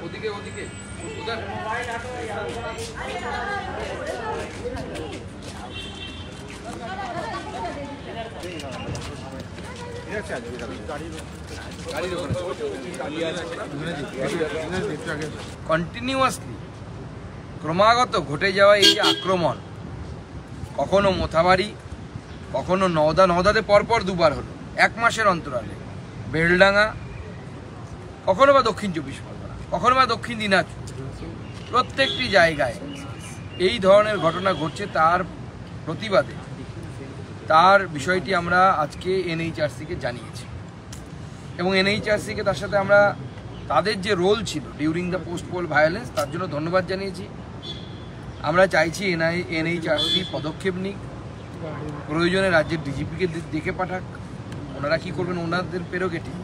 ওদিকে ওদিকে উদার কন্টিনিউয়াসলি ক্রমাগত ঘটে যাওয়া এই যে আক্রমণ, কখনো মোথাবাড়ি, কখনো নওদাতে পরপর দুবার হলো, 1 মাসের অন্তরালে বেলডাঙ্গা, কখনো বা দক্ষিণ 24 পরগনা, কখনো বা দক্ষিণ দিনাজপুর, প্রত্যেকটি জায়গায় এই ধরনের ঘটনা ঘটছে। তার প্রতিবাদে তার বিষয়টি আমরা আজকে এনএইচআরসিকে জানিয়েছি এবং এনএইচআরসিকে তার সাথে আমরা তাদের যে রোল ছিল during the post pole violence তার জন্য ধন্যবাদ জানিয়েছি। আমরা চাইছি এনএইচআরসি পদক্ষেপ নিক, প্রয়োজনে রাজ্যের ডিজিপিকে দেখে পাঠাক, ওনারা কী করবেন ওনাদের প্রেরোগেটিভ,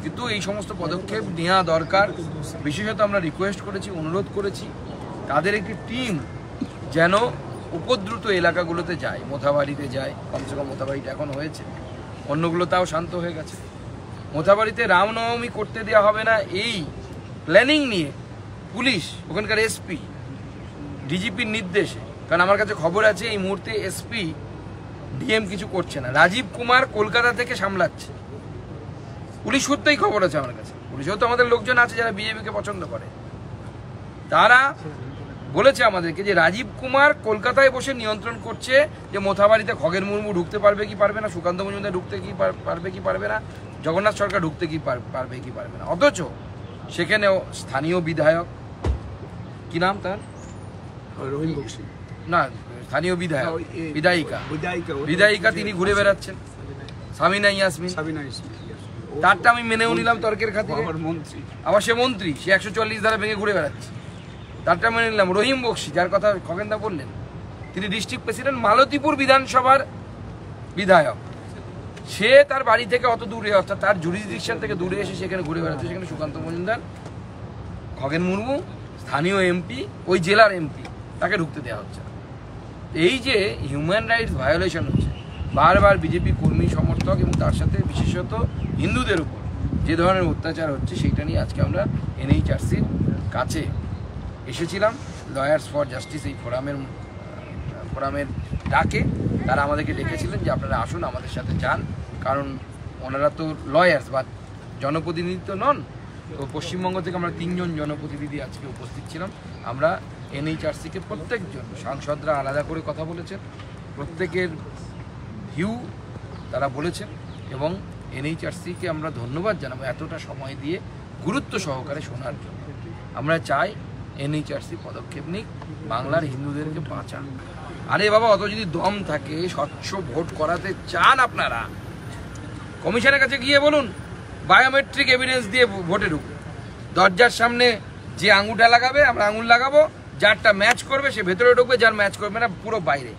কিন্তু এই সমস্ত পদক্ষেপ নেওয়া দরকার। বিশেষত আমরা রিকোয়েস্ট করেছি, অনুরোধ করেছি তাদের একটি টিম যেন উপদ্রুত এলাকাগুলোতে যায়, মোথাবাড়িতে যায়, কমসে কম মোথাবাড়িটা এখন হয়েছে, অন্যগুলো তাও শান্ত হয়ে গেছে। মোথাবাড়িতে রামনবমী করতে দেওয়া হবে না এই প্ল্যানিং নিয়ে পুলিশ, ওখানকার এসপি, ডিজিপির নির্দেশে, কারণ আমার কাছে খবর আছে এই মুহূর্তে এসপি ডিএম কিছু করছে না, রাজীব কুমার কলকাতা থেকে সামলাচ্ছে। পুলিশ সত্যিই খবর আছে আমার কাছে, পুলিশেও তো আমাদের লোকজন আছে যারা বিজেপিকে পছন্দ করে, তারা বলেছে আমাদেরকে যে রাজীব কুমার কলকাতায় বসে নিয়ন্ত্রণ করছে যে মোথাবাড়িতে খগেন মুর্মু ঢুকতে পারবে কি পারবে না, সুকান্ত মজুমদার ঢুকতে কি পারবে কি পারবে না, জগন্নাথ সরকার ঢুকতে কি পারবে কি পারবে না। অথচ সেখানেও স্থানীয় বিধায়ক, কি নাম তার, রহিম বক্সি না স্থানীয় বিধায়ক, বিধায়িকা তিনি ঘুরে বেড়াচ্ছেন, সাবিনা ইয়াসমিন, তারটা আমি মেনেও নিলাম তর্কের খাতিরে, আবার সে মন্ত্রী, সে 144 ধারা ভেঙে ঘুরে বেড়াচ্ছে, তারটা মেনে নিলাম। রহিম বক্সি, যার কথা খগেনদা বললেন, তিনি ডিস্ট্রিক্ট প্রেসিডেন্ট, মালতীপুর বিধানসভার বিধায়ক, সে তার বাড়ি থেকে অত দূরে, অর্থাৎ তার জুরিসডিকশন থেকে দূরে এসে সেখানে ঘুরে বেড়াচ্ছে। সেখানে সুকান্ত মজুমদার, খগেন মুর্মু, স্থানীয় এমপি, ওই জেলার এমপি, তাকে ঢুকতে দেওয়া হচ্ছে। এই যে হিউম্যান রাইটস ভায়োলেশন হচ্ছে, বারবার বিজেপি কর্মী সমর্থক এবং তার সাথে বিশেষত হিন্দুদের উপর যে ধরনের অত্যাচার হচ্ছে, সেইটা নিয়ে আজকে আমরা এনএইচআরসির কাছে এসেছিলাম। লয়ার্স ফর জাস্টিস এই ফোরামের ডাকে তারা আমাদেরকে ডেকেছিলেন যে আপনারা আসুন আমাদের সাথে যান, কারণ ওনারা তো লয়ার্স বা জনপ্রতিনিধি তো নন। তো পশ্চিমবঙ্গ থেকে আমরা 3 জন জনপ্রতিনিধি আজকে উপস্থিত ছিলাম। আমরা এনএইচআরসিকে প্রত্যেকজন, সাংসদরা আলাদা করে কথা বলেছেন, প্রত্যেকের ভিউ তারা বলেছেন এবং এনএইচআরসিকে আমরা ধন্যবাদ জানাবো এতটা সময় দিয়ে গুরুত্ব সহকারে শোনার জন্য। আমরা চাই এনএইচআরসি পদক্ষেপ নিক, বাংলার হিন্দুদেরকে বাঁচান। আরে বাবা, অত যদি দম থাকে, স্বচ্ছ ভোট করাতে চান আপনারা, কমিশনের কাছে গিয়ে বলুন বায়োমেট্রিক এভিডেন্স দিয়ে ভোটে ঢুকুন। দরজার সামনে যে আঙুলটা লাগাবে আমরা আঙুল লাগাবো, যারটা ম্যাচ করবে সে ভেতরে ঢুকবে, যার ম্যাচ করবে না পুরো বাইরে।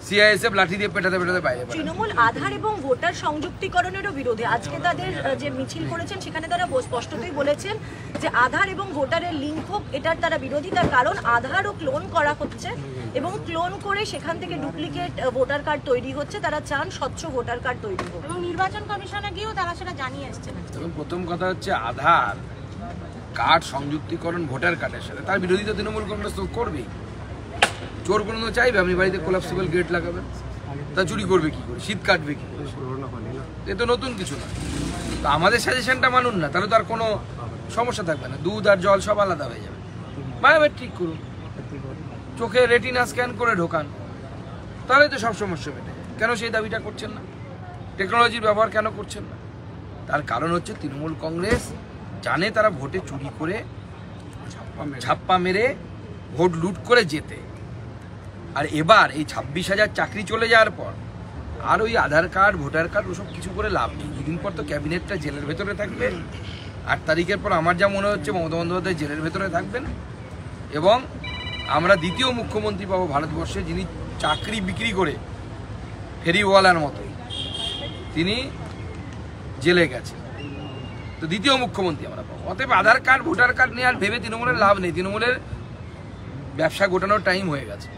সিআইএসএফ লাঠি দিয়ে পেটাতে পেটাতে বাইরে। তৃণমূল আধার এবং ভোটার সংযুক্তিকরণেরও বিরোধী। আজকে তাদের যে মিছিল করেছেন সেখানে তারা স্পষ্টতই বলেছেন যে আধার এবং ভোটারের লিঙ্ক হোক, এটার তারা বিরোধী। তার কারণ আধারও ক্লোন করা হচ্ছে এবং ক্লোন করে সেখান থেকে ডুপ্লিকেট ভোটার কার্ড তৈরি হচ্ছে। তারা চান স্বচ্ছ ভোটার কার্ড তৈরি হোক এবং নির্বাচন কমিশনে গিয়েও তারা সেটা জানিয়ে এসেছেন। এবং প্রথম কথা হচ্ছে আধার কার্ড সংযুক্তিকরণ ভোটার কার্ডের সাথে তার বিরোধিতা তৃণমূল কংগ্রেস তো করবেই। চোর কোনো চাইবে আপনি বাড়িতে কোলাপসিবল গেট লাগাবেন, তা চুরি করবে কি করে, শীত কাটবে কি করে, এ তো নতুন কিছু না। তো আমাদের সাজেশনটা মানুন না, তাহলে তো আর কোনো সমস্যা থাকবে না, দুধ আর জল সব আলাদা হয়ে যাবে। বায়োমেট্রিক করুন, চোখে রেটিনা স্ক্যান করে ঢোকান, তাহলে তো সব সমস্যা মেটে। কেন সেই দাবিটা করছেন না? টেকনোলজির ব্যবহার কেন করছেন না? তার কারণ হচ্ছে তৃণমূল কংগ্রেস জানে তারা ভোটে চুরি করে ছাপ্পা মেরে ভোট লুট করে যেতে। আর এবার এই 26,000 চাকরি চলে যাওয়ার পর আর ওই আধার কার্ড ভোটার কার্ড ওসব কিছু করে লাভ নেই। দুদিন পর তো ক্যাবিনেটটা জেলের ভেতরে থাকবে। 8 তারিখের পর আমার যা মনে হচ্ছে মমতা বন্দ্যোপাধ্যায় জেলের ভেতরে থাকবেন এবং আমরা দ্বিতীয় মুখ্যমন্ত্রী পাবো ভারতবর্ষে, যিনি চাকরি বিক্রি করে ফেরিওয়ালার মতো তিনি জেলে গেছেন। তো দ্বিতীয় মুখ্যমন্ত্রী আমরা পাবো। অতএব আধার কার্ড ভোটার কার্ড নিয়ে আর ভেবে তৃণমূলের লাভ নেই, তৃণমূলের ব্যবসা গোটানোর টাইম হয়ে গেছে।